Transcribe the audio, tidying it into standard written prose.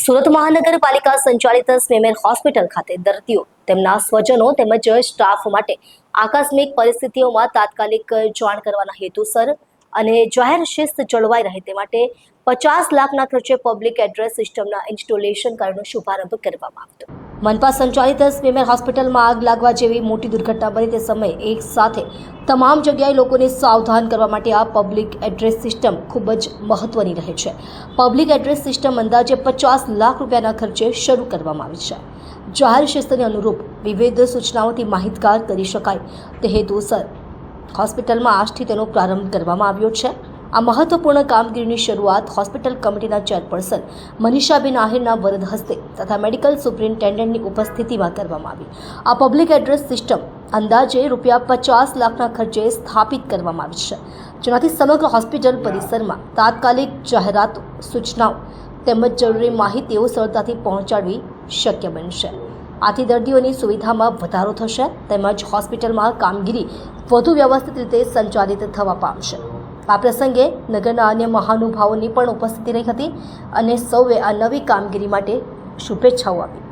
સુરત મહાનગરપાલિકા સંચાલિત સ્વીમેર હોસ્પિટલ ખાતે દર્દીઓ તેમના સ્વજનો તેમજ સ્ટાફ માટે આકસ્મિક પરિસ્થિતિઓમાં તાત્કાલિક જાણ કરવાના હેતુસર અને જાહેર શિસ્ત જળવાઈ રહે તે માટે 50 લાખના ખર્ચે પબ્લિક એડ્રેસ સિસ્ટમના ઇન્સ્ટોલેશન કાર્યનો શુભારંભ કરવામાં આવ્યો. મનપા સંચાલિત સ્વીમેર હોસ્પિટલમાં આગ લાગવા જેવી મોટી દુર્ઘટના બની તે સમયે એક સાથે તમામ જગ્યાએ લોકોને સાવધાન કરવા માટે આ પબ્લિક એડ્રેસ સિસ્ટમ ખૂબ જ મહત્વની રહે છે. પબ્લિક એડ્રેસ સિસ્ટમ અંદાજે 50 લાખ રૂપિયાના ખર્ચે શરૂ કરવામાં આવી છે. જાહેર શિસ્તને અનુરૂપ વિવિધ સૂચનાઓથી માહિતગાર કરી શકાય તે હેતુસર હોસ્પિટલમાં આજથી તેનો પ્રારંભ કરવામાં આવ્યો છે. આ મહત્વપૂર્ણ કામગીરીની શરૂઆત હોસ્પિટલ કમિટીના ચેરપર્સન મનીષાબેન આહિરના વરદ હસ્તે તથા મેડિકલ સુપ્રિન્ટેન્ડન્ટની ઉપસ્થિતિમાં કરવામાં આવી. આ પબ્લિક એડ્રેસ સિસ્ટમ અંદાજે ₹50 લાખના ખર્ચે સ્થાપિત કરવામાં આવી છે, જેનાથી સમગ્ર હોસ્પિટલ પરિસરમાં તાત્કાલિક જાહેરાતો, સૂચનાઓ તેમજ જરૂરી માહિતીઓ સરળતાથી પહોંચાડવી શક્ય બનશે. આથી દર્દીઓની સુવિધામાં વધારો થશે તેમજ હોસ્પિટલમાં કામગીરી વધુ વ્યવસ્થિત રીતે સંચાલિત થવા પામશે. આ પ્રસંગે નગરના અન્ય મહાનુભાવોની પણ ઉપસ્થિતિ રહી હતી અને સૌએ આ નવી કામગીરી માટે શુભેચ્છાઓ આપી.